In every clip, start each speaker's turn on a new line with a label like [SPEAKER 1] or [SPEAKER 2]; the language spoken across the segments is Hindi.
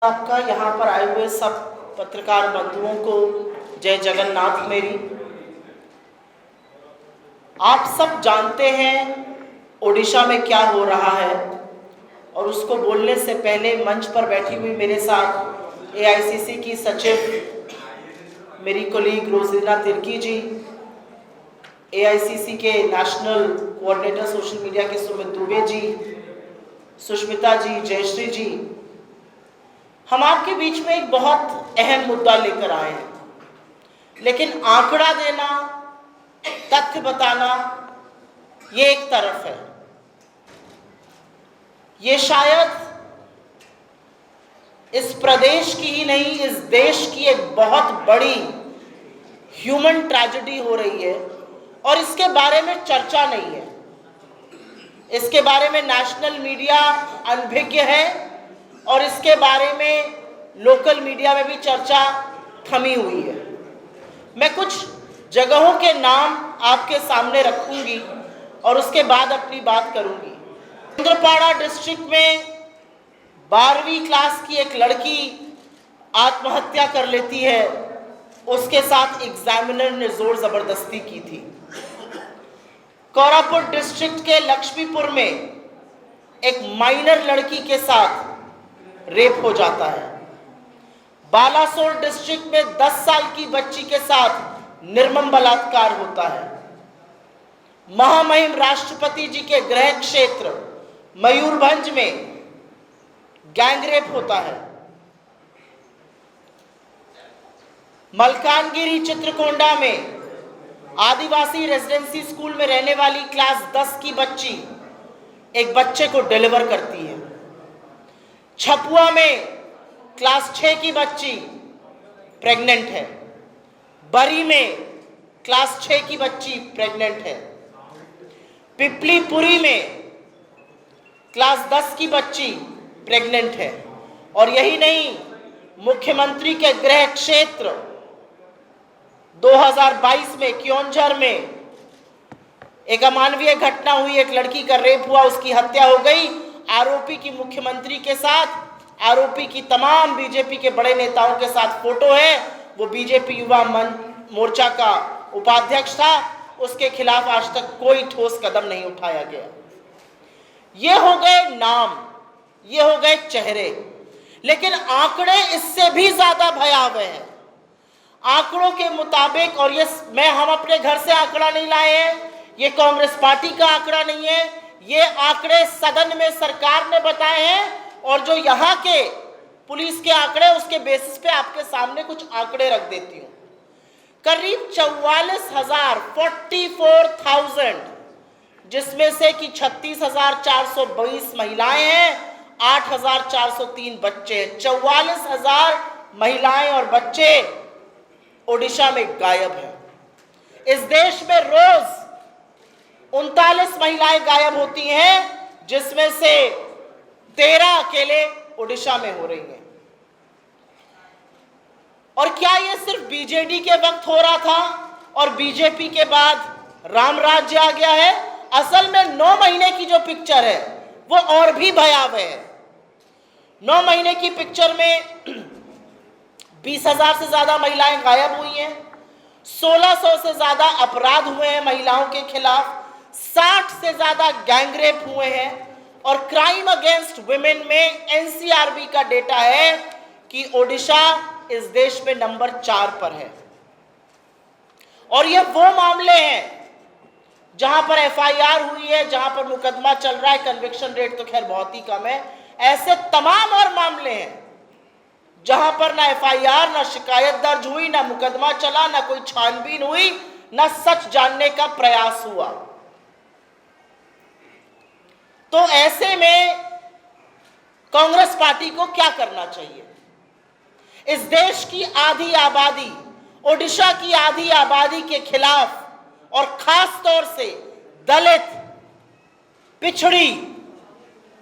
[SPEAKER 1] आपका यहाँ पर आए हुए सब पत्रकार बंधुओं को जय जगन्नाथ मेरी। आप सब जानते हैं ओडिशा में क्या हो रहा है, और उसको बोलने से पहले मंच पर बैठी हुई मेरे साथ एआईसीसी की सचिव मेरी कोलीग रोजीना तिर्की जी, एआईसीसी के नेशनल कोऑर्डिनेटर सोशल मीडिया के सुमित दुबे जी, सुष्मिता जी, जयश्री जी, हम आपके बीच में एक बहुत अहम मुद्दा लेकर आए हैं। लेकिन आंकड़ा देना, तथ्य बताना, ये एक तरफ है। ये शायद इस प्रदेश की ही नहीं, इस देश की एक बहुत बड़ी ह्यूमन ट्रेजेडी हो रही है, और इसके बारे में चर्चा नहीं है। इसके बारे में नेशनल मीडिया अनभिज्ञ है, और इसके बारे में लोकल मीडिया में भी चर्चा थमी हुई है। मैं कुछ जगहों के नाम आपके सामने रखूंगी और उसके बाद अपनी बात करूंगी। केंद्रपाड़ा डिस्ट्रिक्ट में 12वीं क्लास की एक लड़की आत्महत्या कर लेती है, उसके साथ एग्जामिनर ने जोर जबरदस्ती की थी। कोरापुट डिस्ट्रिक्ट के लक्ष्मीपुर में एक माइनर लड़की के साथ रेप हो जाता है। बालासोर डिस्ट्रिक्ट में 10 साल की बच्ची के साथ निर्मम बलात्कार होता है। महामहिम राष्ट्रपति जी के गृह क्षेत्र मयूरभंज में गैंगरेप होता है। मलकानगिरी चित्रकोंडा में आदिवासी रेजिडेंसी स्कूल में रहने वाली क्लास 10 की बच्ची एक बच्चे को डिलीवर करती है। छपुआ में क्लास 6 की बच्ची प्रेग्नेंट है। बरी में क्लास 6 की बच्ची प्रेग्नेंट है। पिपलीपुरी में क्लास 10 की बच्ची प्रेग्नेंट है। और यही नहीं, मुख्यमंत्री के गृह क्षेत्र 2022 में क्योंझर में एक अमानवीय घटना हुई, एक लड़की का रेप हुआ, उसकी हत्या हो गई। आरोपी की मुख्यमंत्री के साथ, आरोपी की तमाम बीजेपी के बड़े नेताओं के साथ फोटो है। वो बीजेपी युवा मोर्चा का उपाध्यक्ष था, उसके खिलाफ आज तक कोई ठोस कदम नहीं उठाया गया। ये हो गए नाम, ये हो गए चेहरे, लेकिन आंकड़े इससे भी ज्यादा भयावह हैं। आंकड़ों के मुताबिक, और ये हम अपने घर से आंकड़ा नहीं लाए हैं, ये कांग्रेस पार्टी का आंकड़ा नहीं है, ये आंकड़े सदन में सरकार ने बताए हैं, और जो यहाँ के पुलिस के आंकड़े, उसके बेसिस पे आपके सामने कुछ आंकड़े रख देती हूँ। करीब 44,000 जिसमें से कि 36,422 महिलाएं हैं, 8,403 बच्चे हैं। 44,000 महिलाएं और बच्चे ओडिशा में गायब हैं। इस देश में रोज 39 महिलाएं गायब होती हैं, जिसमें से 13 अकेले ओडिशा में हो रही हैं। और क्या ये सिर्फ बीजेडी के वक्त हो रहा था और बीजेपी के बाद राम राज्य आ गया है? असल में 9 महीने की जो पिक्चर है वो और भी भयावह है। 9 महीने की पिक्चर में 20,000 से ज्यादा महिलाएं गायब हुई हैं, 1600 से ज्यादा अपराध हुए हैं महिलाओं के खिलाफ, 60 से ज्यादा गैंगरेप हुए हैं, और क्राइम अगेंस्ट वुमेन में एनसीआरबी का डेटा है कि ओडिशा इस देश में नंबर 4 पर है। और ये वो मामले हैं जहां पर एफआईआर हुई है, जहां पर मुकदमा चल रहा है, कन्विक्शन रेट तो खैर बहुत ही कम है। ऐसे तमाम और मामले हैं जहां पर ना एफआईआर, ना शिकायत दर्ज हुई, ना मुकदमा चला, ना कोई छानबीन हुई, ना सच जानने का प्रयास हुआ। तो ऐसे में कांग्रेस पार्टी को क्या करना चाहिए? इस देश की आधी आबादी, ओडिशा की आधी आबादी के खिलाफ, और खास तौर से दलित, पिछड़ी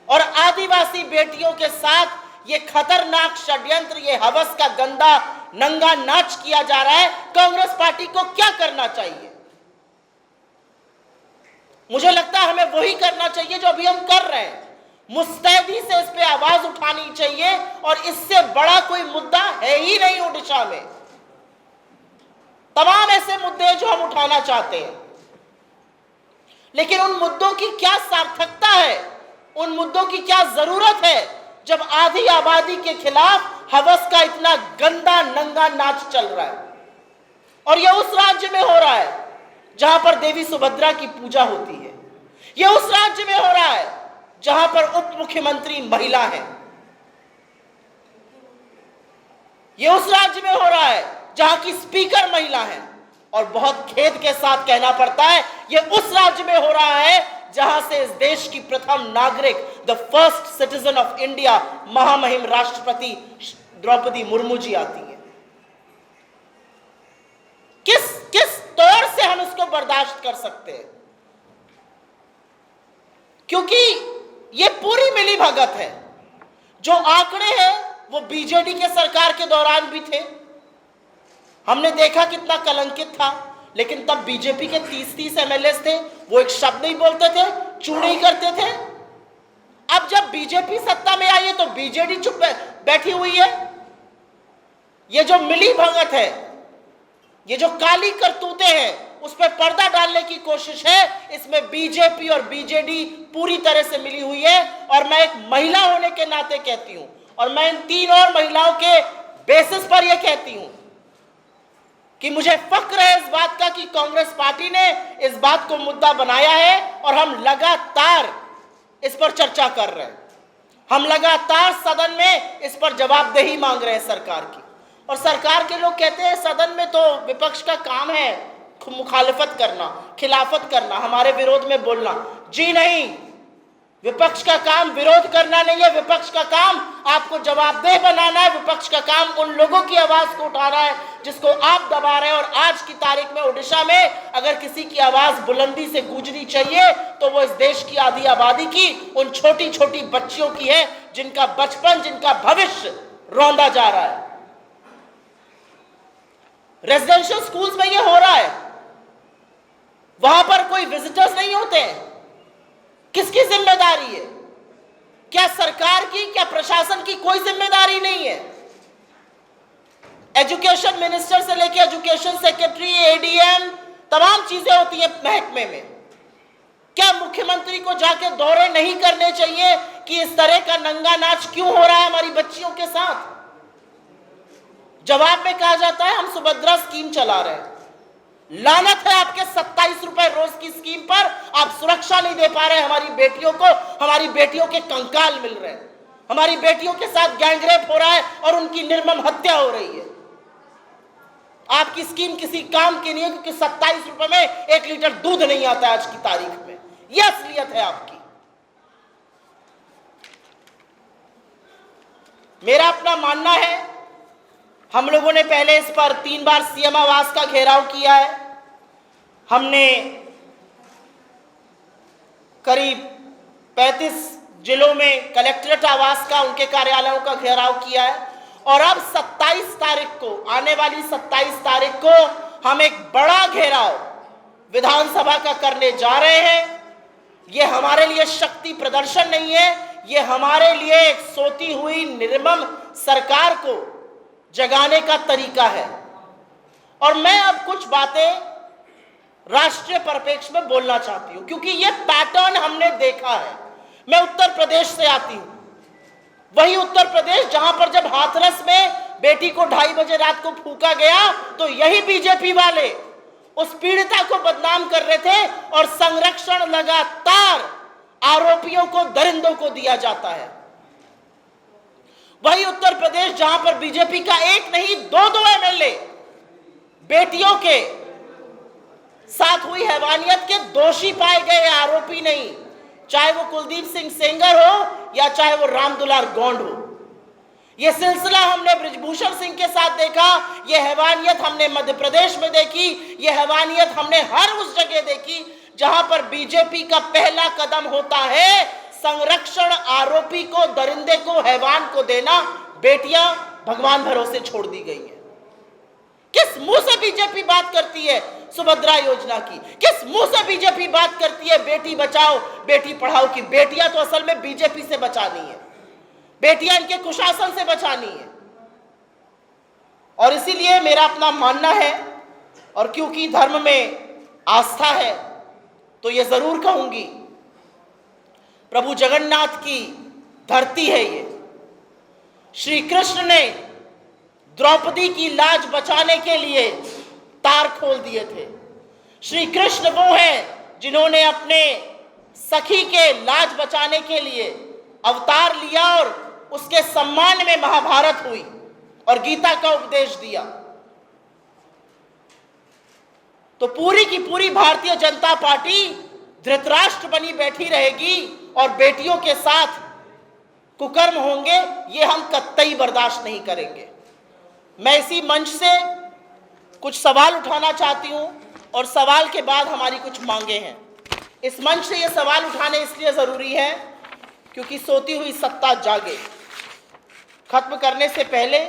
[SPEAKER 1] और आदिवासी बेटियों के साथ ये खतरनाक षड्यंत्र, ये हवस का गंदा नंगा नाच किया जा रहा है। कांग्रेस पार्टी को क्या करना चाहिए? मुझे लगता है हमें वही करना चाहिए जो अभी हम कर रहे हैं। मुस्तैदी से इस पे आवाज उठानी चाहिए, और इससे बड़ा कोई मुद्दा है ही नहीं ओडिशा में। तमाम ऐसे मुद्दे जो हम उठाना चाहते हैं, लेकिन उन मुद्दों की क्या सार्थकता है, उन मुद्दों की क्या जरूरत है, जब आधी आबादी के खिलाफ हवस का इतना गंदा नंगा नाच चल रहा है। और यह उस राज्य में हो रहा है जहां पर देवी सुभद्रा की पूजा होती है। यह उस राज्य में हो रहा है जहां पर उप मुख्यमंत्री महिला है। यह उस राज्य में हो रहा है जहां की स्पीकर महिला है। और बहुत खेद के साथ कहना पड़ता है, यह उस राज्य में हो रहा है जहां से इस देश की प्रथम नागरिक, the first citizen of India, महामहिम राष्ट्रपति द्रौपदी मुर्मू जी आती है। किस तौर से हम इसको बर्दाश्त कर सकते हैं? क्योंकि यह पूरी मिली भगत है। जो आंकड़े हैं वो बीजेडी के सरकार के दौरान भी थे, हमने देखा कितना कलंकित था, लेकिन तब बीजेपी के 30-30 एमएलए थे, वो एक शब्द नहीं बोलते थे, चूड़ी करते थे। अब जब बीजेपी सत्ता में आई है तो बीजेडी चुप बैठी हुई है। ये जो मिली भगत है, ये जो काली करतूतें हैं, उस पर पर्दा डालने की कोशिश है। इसमें बीजेपी और बीजेडी पूरी तरह से मिली हुई है। और मैं एक महिला होने के नाते कहती हूं, और मैं इन 3 और महिलाओं के बेसिस पर यह कहती हूं कि मुझे फक्र है इस बात का कि कांग्रेस पार्टी ने इस बात को मुद्दा बनाया है, और हम लगातार इस पर चर्चा कर रहे हैं। हम लगातार सदन में इस पर जवाबदेही मांग रहे हैं सरकार की। और सरकार के लोग कहते हैं सदन में तो विपक्ष का काम है मुखालफत करना, खिलाफत करना, हमारे विरोध में बोलना। जी नहीं, विपक्ष का काम विरोध करना नहीं है। विपक्ष का काम आपको जवाबदेह बनाना है। विपक्ष का काम उन लोगों की आवाज को उठाना है जिसको आप दबा रहे हैं। और आज की तारीख में ओडिशा में अगर किसी की आवाज बुलंदी से गूंजनी चाहिए तो वो इस देश की आधी आबादी की, उन छोटी छोटी बच्चियों की है जिनका बचपन, जिनका भविष्य रौंदा जा रहा है। रेजिडेंशियल स्कूल्स में ये हो रहा है, वहां पर कोई विजिटर्स नहीं होते हैं। किसकी जिम्मेदारी है? क्या सरकार की, क्या प्रशासन की कोई जिम्मेदारी नहीं है? एजुकेशन मिनिस्टर से लेकर एजुकेशन सेक्रेटरी, एडीएम, तमाम चीजें होती है महकमे में। क्या मुख्यमंत्री को जाके दौरे नहीं करने चाहिए कि इस तरह का नंगा नाच क्यों हो रहा है हमारी बच्चियों के साथ? जवाब में कहा जाता है हम सुभद्रा स्कीम चला रहे हैं। लानत है आपके 27 रुपए रोज की स्कीम पर। आप सुरक्षा नहीं दे पा रहे हमारी बेटियों को। हमारी बेटियों के कंकाल मिल रहे हैं, हमारी बेटियों के साथ गैंगरेप हो रहा है और उनकी निर्मम हत्या हो रही है। आपकी स्कीम किसी काम की नहीं है, क्योंकि 27 रुपए में 1 लीटर दूध नहीं आता आज की तारीख में। यह असलियत है आपकी। मेरा अपना मानना है, हम लोगों ने पहले इस पर 3 बार सीएम आवास का घेराव किया है। हमने करीब 35 जिलों में कलेक्ट्रेट आवास का, उनके कार्यालयों का घेराव किया है। और अब 27 तारीख को, आने वाली 27 तारीख को हम एक बड़ा घेराव विधानसभा का करने जा रहे हैं। यह हमारे लिए शक्ति प्रदर्शन नहीं है, यह हमारे लिए एक सोती हुई निर्मम सरकार को जगाने का तरीका है। और मैं अब कुछ बातें राष्ट्रीय परिप्रेक्ष्य में बोलना चाहती हूं, क्योंकि यह पैटर्न हमने देखा है। मैं उत्तर प्रदेश से आती हूं, वही उत्तर प्रदेश जहां पर जब हाथरस में बेटी को 2:30 बजे रात को फूंका गया तो यही बीजेपी वाले उस पीड़िता को बदनाम कर रहे थे, और संरक्षण लगातार आरोपियों को, दरिंदों को दिया जाता है। वही उत्तर प्रदेश जहां पर बीजेपी का एक नहीं 2-2 एमएलए बेटियों के साथ हुई हैवानियत के दोषी पाए गए, आरोपी नहीं। चाहे वो कुलदीप सिंह सेंगर हो या चाहे वो रामदुलार गौंड हो। यह सिलसिला हमने बृजभूषण सिंह के साथ देखा, यह हैवानियत हमने मध्य प्रदेश में देखी, यह हैवानियत हमने हर उस जगह देखी जहां पर बीजेपी का पहला कदम होता है संरक्षण आरोपी को, दरिंदे को, हैवान को देना। बेटियां भगवान भरोसे छोड़ दी गई हैं। किस मुंह से बीजेपी बात करती है सुभद्रा योजना की? किस मुंह से बीजेपी बात करती है बेटी बचाओ बेटी पढ़ाओ की? बेटियां तो असल में बीजेपी से बचानी है, बेटियां इनके कुशासन से बचानी है। और इसीलिए मेरा अपना मानना है, और क्योंकि धर्म में आस्था है तो ये जरूर कहूंगी, प्रभु जगन्नाथ की धरती है ये। श्री कृष्ण ने द्रौपदी की लाज बचाने के लिए तार खोल दिए थे। श्री कृष्ण वो हैं जिन्होंने अपने सखी के लाज बचाने के लिए अवतार लिया और उसके सम्मान में महाभारत हुई और गीता का उपदेश दिया। तो पूरी की पूरी भारतीय जनता पार्टी धृतराष्ट्र बनी बैठी रहेगी और बेटियों के साथ कुकर्म होंगे, ये हम कतई बर्दाश्त नहीं करेंगे। मैं इसी मंच से कुछ सवाल उठाना चाहती हूं और सवाल के बाद हमारी कुछ मांगे हैं। इस मंच से ये सवाल उठाने इसलिए जरूरी है क्योंकि सोती हुई सत्ता जागे। खत्म करने से पहले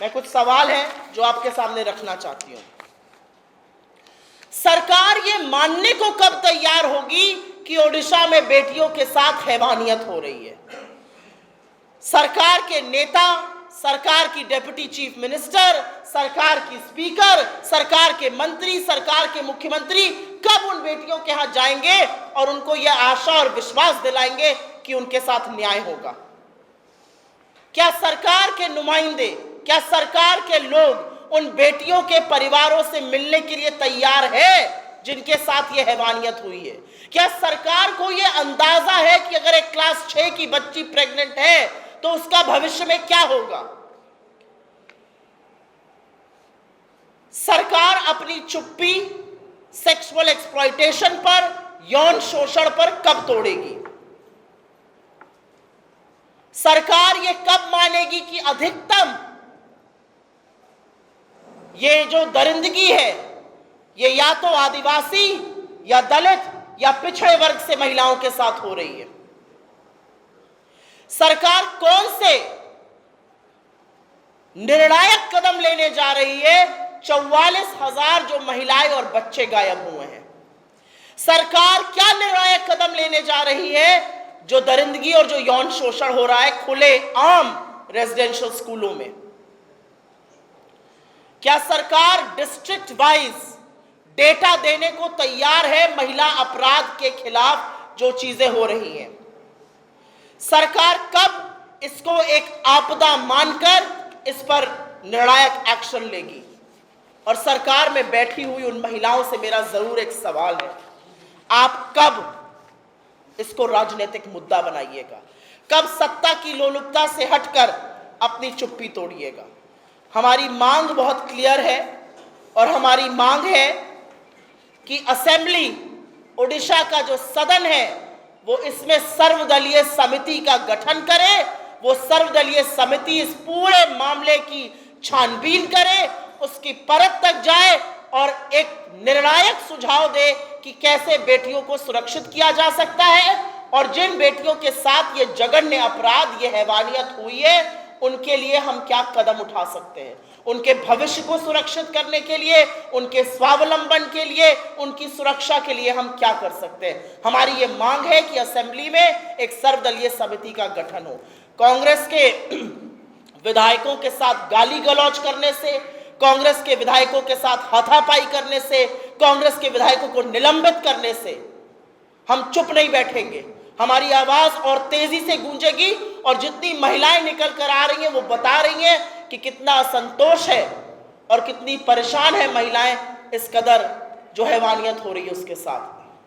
[SPEAKER 1] मैं कुछ सवाल हैं जो आपके सामने रखना चाहती हूं। सरकार ये मानने को कब तैयार होगी कि ओडिशा में बेटियों के साथ हैवानियत हो रही है? सरकार के नेता, सरकार की डिप्टी चीफ मिनिस्टर, सरकार की स्पीकर, सरकार के मंत्री, सरकार के मुख्यमंत्री कब उन बेटियों के यहाँ जाएंगे और उनको यह आशा और विश्वास दिलाएंगे कि उनके साथ न्याय होगा? क्या सरकार के नुमाइंदे, क्या सरकार के लोग उन बेटियों के परिवारों से मिलने के लिए तैयार है जिनके साथ ये हैवानियत हुई है? क्या सरकार को ये अंदाजा है कि अगर एक क्लास 6 की बच्ची प्रेग्नेंट है तो उसका भविष्य में क्या होगा? सरकार अपनी चुप्पी सेक्सुअल एक्सप्लॉयटेशन पर, यौन शोषण पर कब तोड़ेगी? सरकार ये कब मानेगी कि अधिकतम ये जो दरिंदगी है ये या तो आदिवासी या दलित या पिछड़े वर्ग से महिलाओं के साथ हो रही है? सरकार कौन से निर्णायक कदम लेने जा रही है? 44,000 जो महिलाएं और बच्चे गायब हुए हैं। सरकार क्या निर्णायक कदम लेने जा रही है जो दरिंदगी और जो यौन शोषण हो रहा है खुले आम रेजिडेंशियल स्कूलों में? क्या सरकार डिस्ट्रिक्ट वाइज डेटा देने को तैयार है महिला अपराध के खिलाफ जो चीजें हो रही हैं? सरकार कब इसको एक आपदा मानकर इस पर निर्णायक एक्शन लेगी? और सरकार में बैठी हुई उन महिलाओं से मेरा जरूर एक सवाल है, आप कब इसको राजनीतिक मुद्दा बनाइएगा? कब सत्ता की लोलुपता से हटकर अपनी चुप्पी तोड़िएगा? हमारी मांग बहुत क्लियर है और हमारी मांग है कि असेंबली, ओडिशा का जो सदन है वो इसमें सर्वदलीय समिति का गठन करे। वो सर्वदलीय समिति इस पूरे मामले की छानबीन करे, उसकी परत तक जाए और एक निर्णायक सुझाव दे कि कैसे बेटियों को सुरक्षित किया जा सकता है और जिन बेटियों के साथ ये जघन्य अपराध, ये हैवानियत हुई है, उनके लिए हम क्या कदम उठा सकते हैं? उनके भविष्य को सुरक्षित करने के लिए, उनके स्वावलंबन के लिए, उनकी सुरक्षा के लिए हम क्या कर सकते हैं? हमारी ये मांग है कि असेंबली में एक सर्वदलीय समिति का गठन हो। कांग्रेस के विधायकों के साथ गाली गलौज करने से, कांग्रेस के विधायकों के साथ हाथापाई करने से, कांग्रेस के विधायकों को निलंबित करने से हम चुप नहीं बैठेंगे। हमारी आवाज और तेजी से गूंजेगी और जितनी महिलाएं निकल कर आ रही हैं वो बता रही हैं कि कितना असंतोष है और कितनी परेशान है महिलाएं इस कदर जो हैवानियत हो रही है उसके साथ।